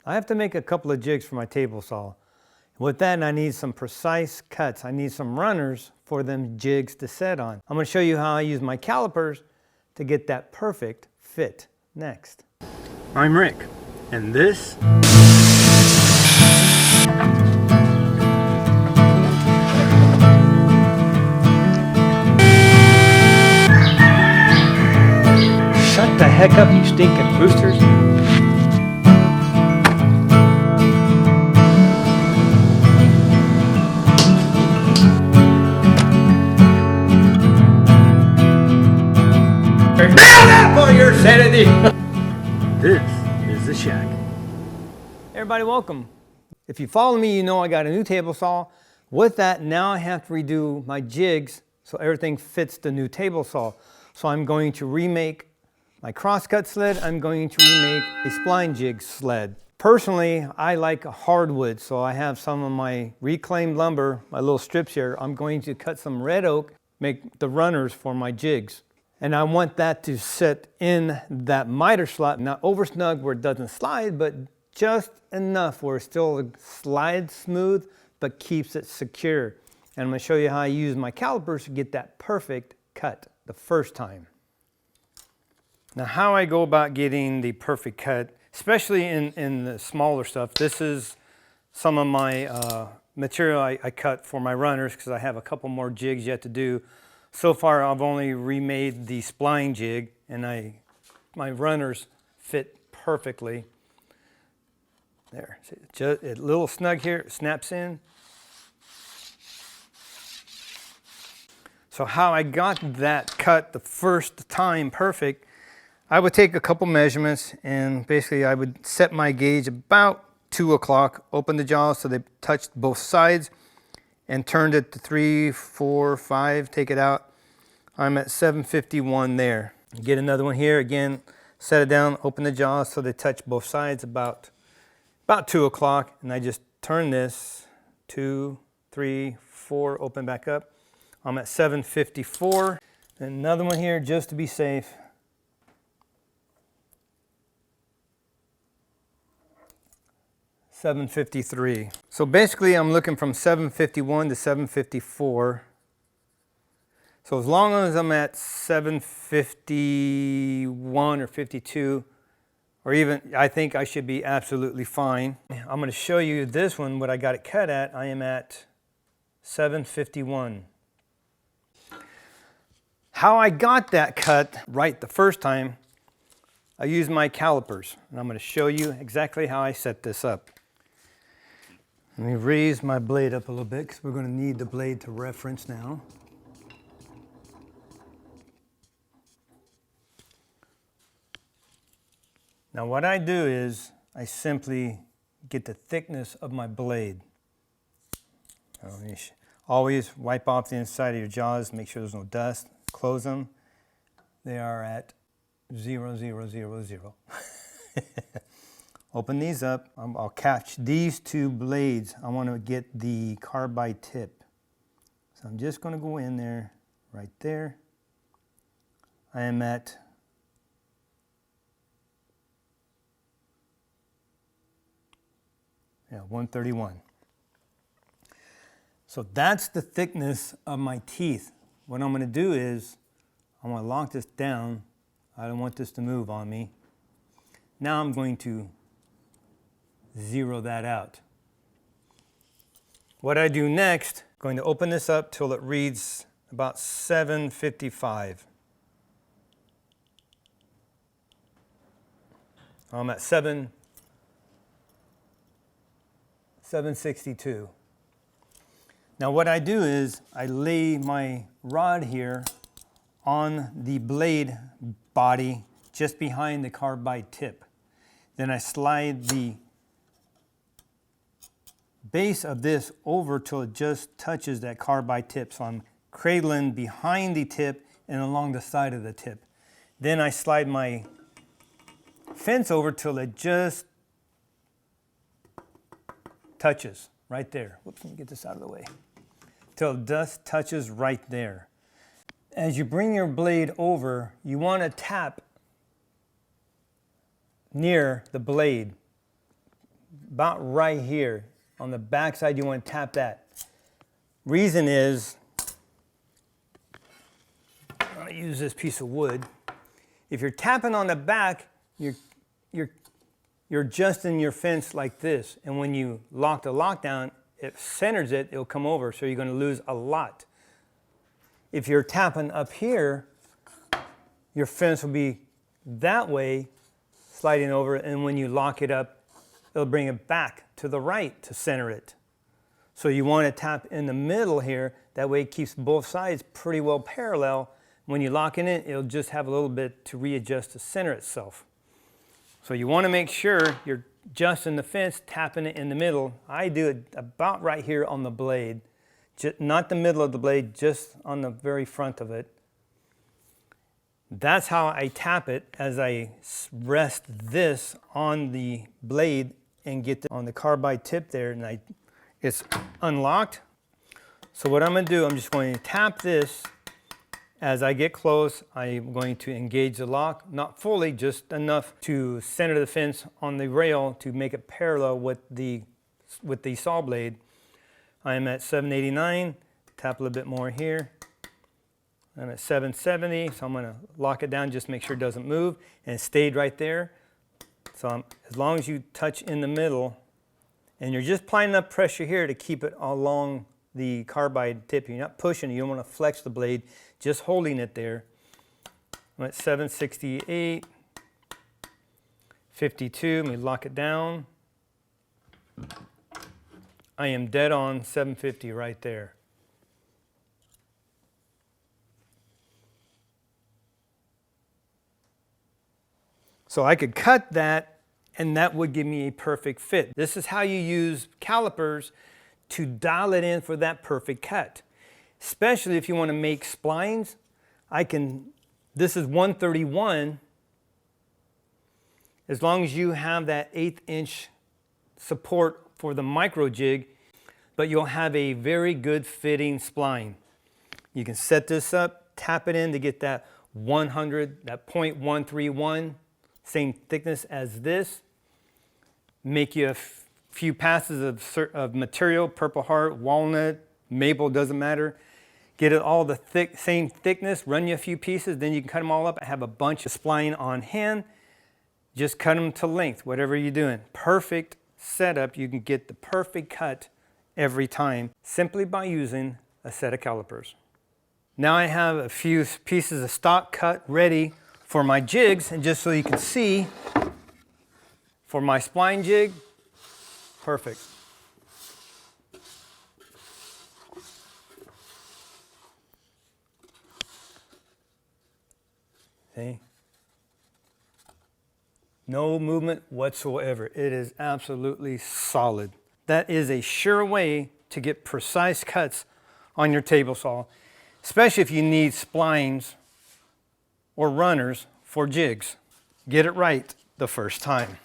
I have to make a couple of jigs for my table saw. With that, I need some precise cuts. I need some runners for them jigs to set on. I'm going to show you how I use my calipers to get that perfect fit next. I'm Rick, and this Shut the heck up, you stinking roosters. Down up for your sanity. This is the shack. Everybody, welcome. If you follow me, you know I got a new table saw. With that, now I have to redo my jigs so everything fits the new table saw. So I'm going to remake my crosscut sled. I'm going to remake a spline jig sled. Personally, I like hardwood, so I have some of my reclaimed lumber, my little strips here. I'm going to cut some red oak, make the runners for my jigs. And I want that to sit in that miter slot, not over snug where it doesn't slide, but just enough where it still slides smooth, but keeps it secure. And I'm going to show you how I use my calipers to get that perfect cut the first time. Now, how I go about getting the perfect cut, especially in the smaller stuff, this is some of my material I cut for my runners because I have a couple more jigs yet to do. So far, I've only remade the spline jig, and my runners fit perfectly. There, see, just a little snug here, it snaps in. So how I got that cut the first time perfect, I would take a couple measurements, and basically I would set my gauge about 2 o'clock, open the jaws so they touched both sides, and turned it to 3, 4, 5, take it out. I'm at 751 there. Get another one here, again, set it down, open the jaws so they touch both sides about 2 o'clock, and I just turn this, 2, 3, 4, open back up. I'm at 754. And another one here just to be safe. $753. So basically I'm looking from 751 to 754. So as long as I'm at 751 or 52, or even, I think I should be absolutely fine. I'm going to show you this one, what I got it cut at. I am at 751. How I got that cut right the first time, I used my calipers. And I'm going to show you exactly how I set this up. Let me raise my blade up a little bit because we're going to need the blade to reference now. Now what I do is I simply get the thickness of my blade. Always wipe off the inside of your jaws, make sure there's no dust, close them. They are at 0, 0, 0, 0. Open these up. I'll catch these two blades. I want to get the carbide tip. So I'm just going to go in there, right there. I am at 131. So that's the thickness of my teeth. What I'm going to do is I'm going to lock this down. I don't want this to move on me. Now I'm going to zero that out. What I do next, I'm going to open this up till it reads about 755. I'm at 762. Now what I do is I lay my rod here on the blade body just behind the carbide tip. Then I slide the base of this over till it just touches that carbide tip. So I'm cradling behind the tip and along the side of the tip. Then I slide my fence over till it just touches right there. Whoops, let me get this out of the way. Till it just touches right there. As you bring your blade over, you want to tap near the blade. about right here. On the back side, you want to tap that. Reason is, I'll use this piece of wood. If you're tapping on the back, you're adjusting your fence like this. And when you lock the lockdown, it centers it, it'll come over, so you're going to lose a lot. If you're tapping up here, your fence will be that way, sliding over, and when you lock it up, it'll bring it back to the right to center it. So you want to tap in the middle here, that way it keeps both sides pretty well parallel. When you lock in it, it'll just have a little bit to readjust to center itself. So you want to make sure you're adjusting the fence, tapping it in the middle. I do it about right here on the blade. Not the middle of the blade, just on the very front of it. That's how I tap it, as I rest this on the blade and get on the carbide tip there, and it's unlocked. So what I'm going to do, I'm just going to tap this. As I get close, I'm going to engage the lock, not fully, just enough to center the fence on the rail to make it parallel with the saw blade. I am at 789, tap a little bit more here. I'm at 770, so I'm going to lock it down, just make sure it doesn't move, and it stayed right there. So as long as you touch in the middle, and you're just applying enough pressure here to keep it along the carbide tip. You're not pushing, you don't want to flex the blade, just holding it there. I'm at 768, 52, let me lock it down. I am dead on 750 right there. So I could cut that, and that would give me a perfect fit. This is how you use calipers to dial it in for that perfect cut. Especially if you want to make splines. This is 131. As long as you have that 1/8 inch support for the micro jig, but you'll have a very good fitting spline. You can set this up, tap it in to get that 100, that 0.131, same thickness as this. Make you a few passes of material, Purple Heart, walnut, maple, doesn't matter. Get it all the same thickness, run you a few pieces, then you can cut them all up. I have a bunch of spline on hand. Just cut them to length, whatever you're doing. Perfect setup. You can get the perfect cut every time simply by using a set of calipers. Now I have a few pieces of stock cut ready for my jigs, and just so you can see, for my spline jig, perfect. See? No movement whatsoever. It is absolutely solid. That is a sure way to get precise cuts on your table saw, especially if you need splines or runners for jigs. Get it right the first time.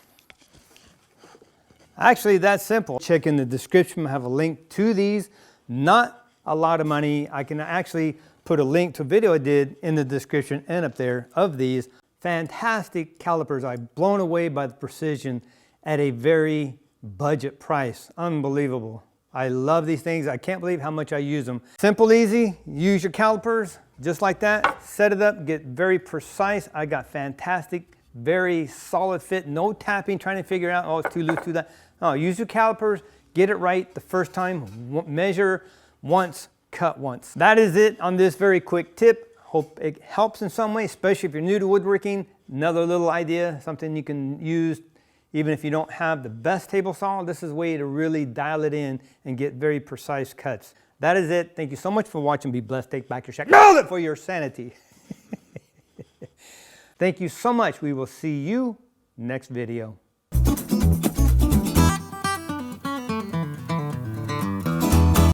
Actually, that's simple. Check in the description. I have a link to these. Not a lot of money. I can actually put a link to a video I did in the description and up there of these. Fantastic calipers. I'm blown away by the precision at a very budget price. Unbelievable. I love these things. I can't believe how much I use them. Simple, easy. Use your calipers just like that. Set it up, get very precise. I got fantastic, very solid fit. No tapping, trying to figure out, oh, it's too loose, too that. No, use your calipers. Get it right the first time. Measure once, cut once. That is it on this very quick tip. Hope it helps in some way, especially if you're new to woodworking. Another little idea, something you can use even if you don't have the best table saw. This is a way to really dial it in and get very precise cuts. That is it. Thank you so much for watching. Be blessed. Take back your shack. Nail it for your sanity. Thank you so much. We will see you next video.